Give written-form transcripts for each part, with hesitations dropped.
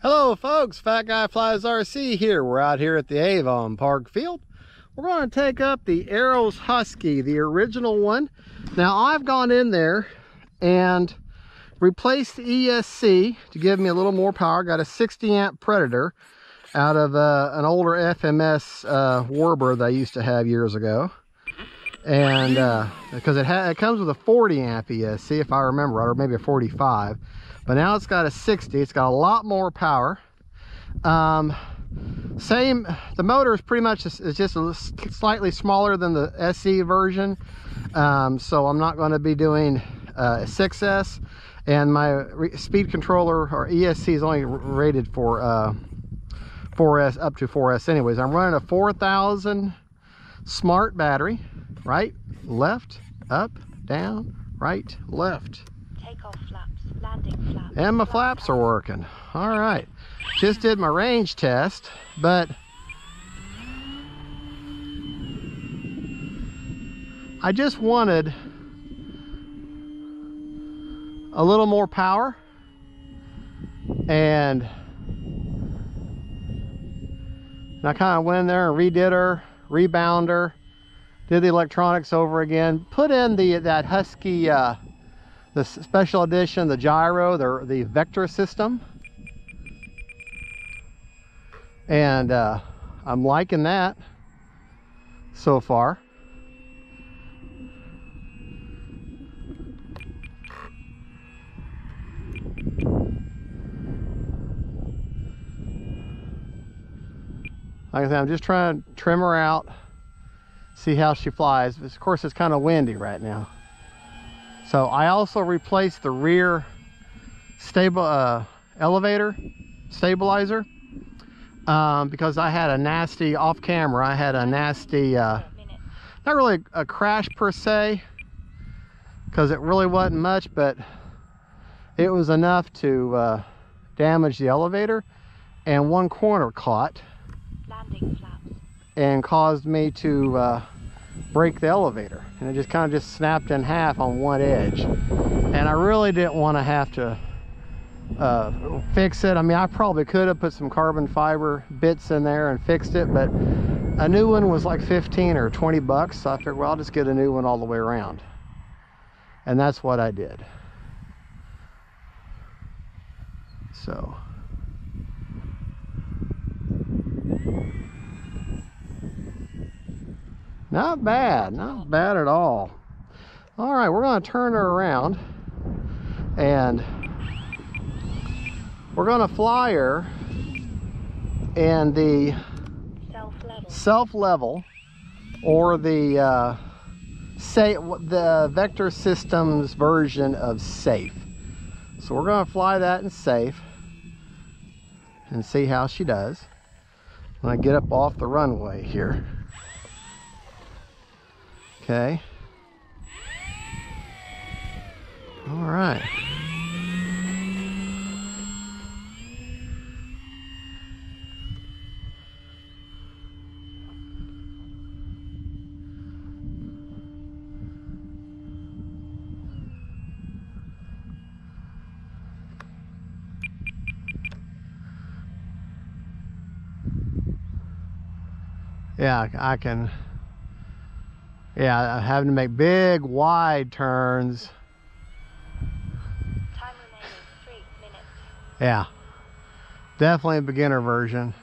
Hello folks, Fat Guy Flies RC here. We're out here at the Avon Park Field. We're going to take up the Arrows Husky, the original one. Now I've gone in there and replaced the ESC to give me a little more power. Got a 60 amp Predator out of an older FMS Warbird that I used to have years ago. And because it comes with a 40 amp ESC if I remember right, or maybe a 45. But now it's got a 60. It's got a lot more power. The motor is pretty much is just slightly smaller than the SE version. So I'm not going to be doing 6S, and my speed controller or ESC is only rated for 4S up to 4S anyways. I'm running a 4000 smart battery. Right, left, up, down, right, left. Takeoff flaps, landing flaps. And my flaps are working. All right. Just did my range test, but I just wanted a little more power, and I kind of went in there and redid her, rebound her. Did the electronics over again, put in that Husky, the special edition, the gyro, the Vector system. And I'm liking that so far. Like I said, I'm just trying to trim her out, see how she flies. Of course, it's kind of windy right now. So I also replaced the rear elevator stabilizer because I had a nasty off camera. I had a nasty, not really a crash per se, because it really wasn't much, but it was enough to damage the elevator, and one corner caught. Landing flaps. And caused me to break the elevator, and it just kind of snapped in half on one edge, and I really didn't want to have to fix it. I mean, I probably could have put some carbon fiber bits in there and fixed it, but a new one was like 15 or 20 bucks, so I figured, well, I'll just get a new one all the way around, and that's what I did. So not bad at all. All right, we're going to turn her around, and we're going to fly her in the self-level or the Vector Systems version of safe. So we're going to fly that in safe and see how she does when I get up off the runway here. Okay. All right. Yeah, I can. Yeah, I'm having to make big, wide turns. Time remaining 3 minutes. Yeah, definitely a beginner version.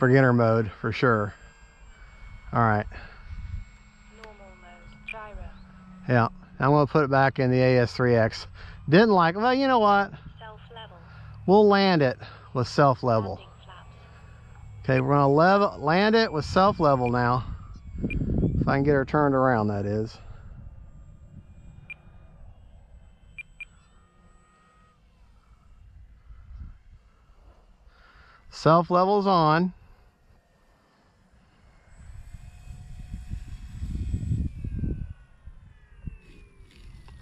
Beginner mode for sure. All right. Normal mode, gyro. Yeah, I'm going to put it back in the AS3X. Didn't like it. Well, you know what? Self-level. We'll land it with self-level. Landing flaps. Okay, we're going to land it with self-level now. If I can get her turned around, that is. Self-level's on.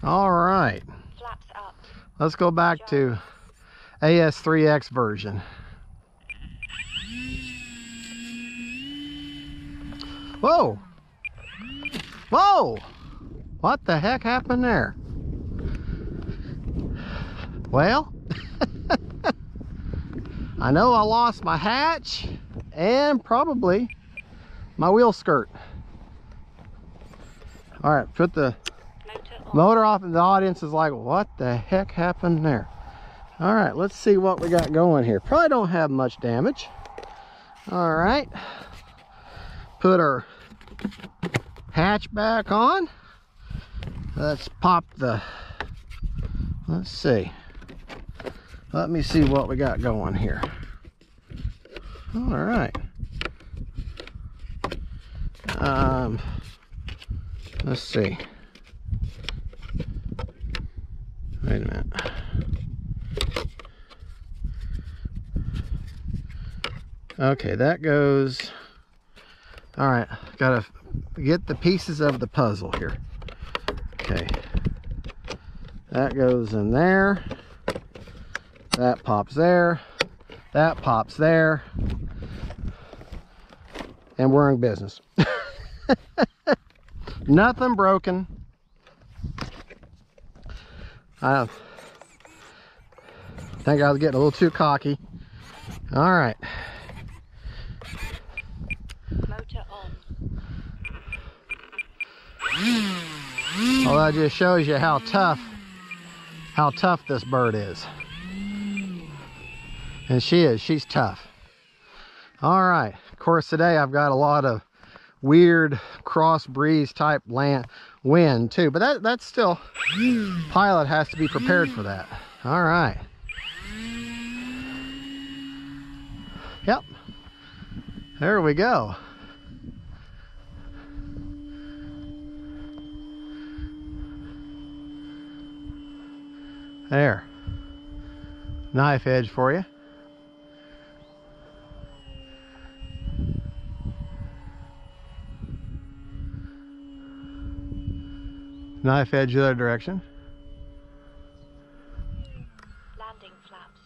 All right. Flaps up. Let's go back to AS3X version. Whoa! Whoa! What the heck happened there? Well, I know I lost my hatch and probably my wheel skirt. All right, put the motor off, and the audience is like, what the heck happened there? All right, let's see what we got going here. Probably don't have much damage. All right, put our hatch back on. Let's pop the, let's see. Let me see what we got going here. All right. Let's see. Wait a minute. Okay, that goes. All right, gotta get the pieces of the puzzle here. Okay, that goes in there. That pops there. That pops there. And we're in business. Nothing broken. I think I was getting a little too cocky. All right. Motor on. Well, that just shows you how tough this bird is. And she's tough. All right, of course today I've got a lot of weird cross breeze type wind too, but that's still, pilot has to be prepared for that. All right. Yep, there we go. There, knife edge for you. Knife edge the other direction. Landing flaps.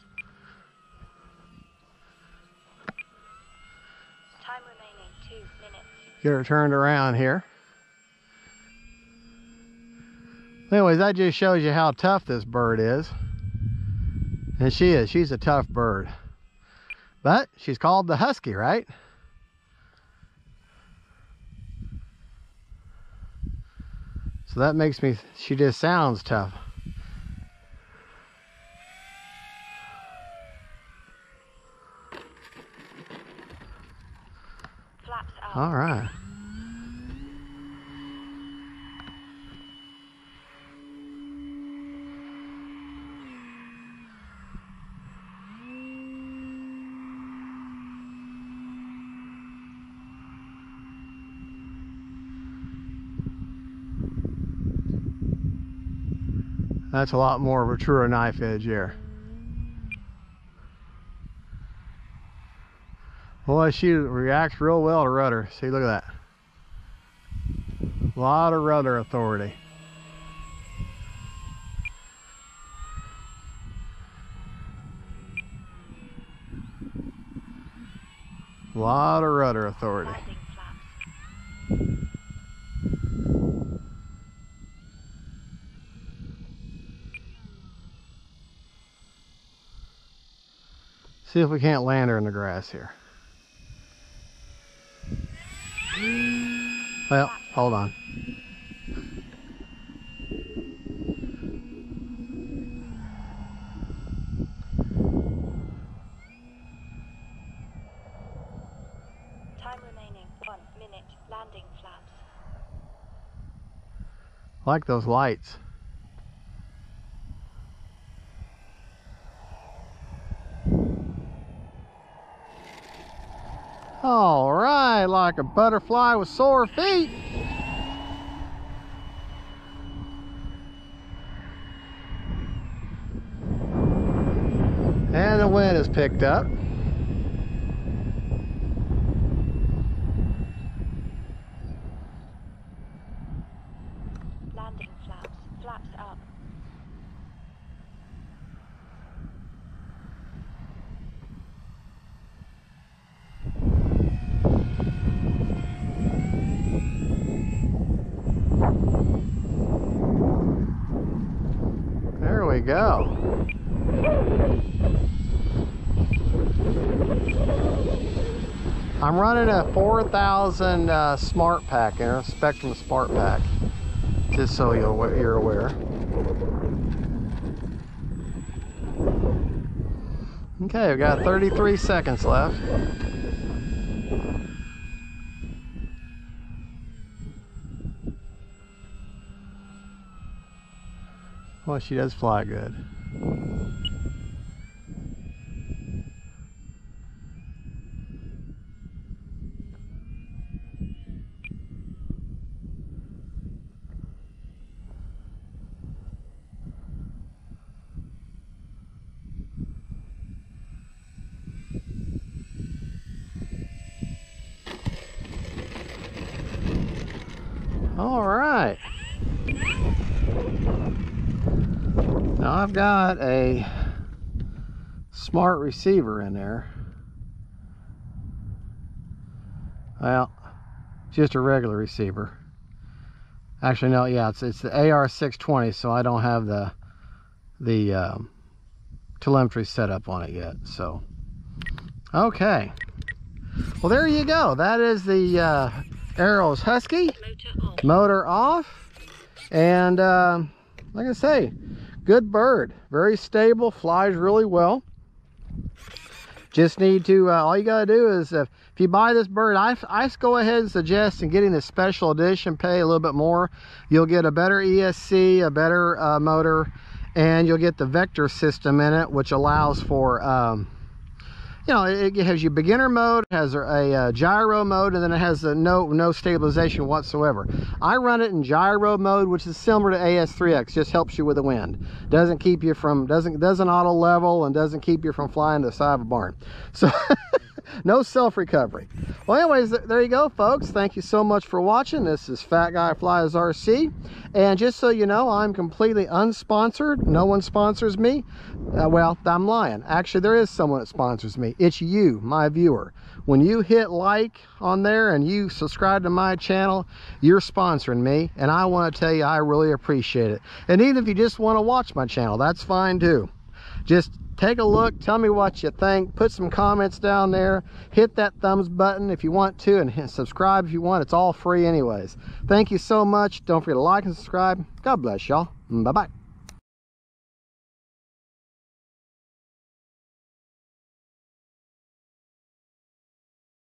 Time remaining 2 minutes. Get her turned around here. Anyways, that just shows you how tough this bird is. And she's a tough bird. But she's called the Husky, right? So that makes me, she just sounds tough. Flaps up. All right. That's a lot more of a truer knife edge there. Boy, she reacts real well to rudder. See, look at that. A lot of rudder authority. A lot of rudder authority. Landing flaps. See if we can't land her in the grass here. Well, hold on. Time remaining 1 minute. Landing flaps. I like those lights. All right, like a butterfly with sore feet. And the wind is picked up. Landing flaps. Flaps up. There we go. I'm running a 4000 Smart Pack here, Spectrum Smart Pack, just so you're aware. Okay, we've got 33 seconds left. Well, she does fly good. All right. Now I've got a smart receiver in there. Well, just a regular receiver. Actually, no, yeah, it's the AR620, so I don't have the telemetry set up on it yet. So, okay. Well, there you go. That is the Arrows Husky. Motor off. And like I say, good bird, very stable, flies really well. Just need to all you gotta do is if you buy this bird, I go ahead and suggest in getting the special edition, pay a little bit more. You'll get a better ESC, a better motor, and you'll get the Vector system in it, which allows for you know, it has your beginner mode, it has a gyro mode, and then it has no stabilization whatsoever. I run it in gyro mode, which is similar to AS3X, just helps you with the wind. Doesn't keep you from, doesn't auto level, and doesn't keep you from flying to the side of a barn. So no self-recovery. Well, anyways, there you go, folks. Thank you so much for watching. This is Fat Guy Flies RC, and just so you know, I'm completely unsponsored. No one sponsors me. Well, I'm lying. Actually, there is someone that sponsors me. It's you, my viewer. When you hit like on there and you subscribe to my channel, you're sponsoring me, and I want to tell you I really appreciate it. And even if you just want to watch my channel, that's fine too. Just take a look, tell me what you think, put some comments down there, hit that thumbs button if you want to, and subscribe if you want. It's all free anyways. Thank you so much. Don't forget to like and subscribe. God bless y'all. Bye-bye.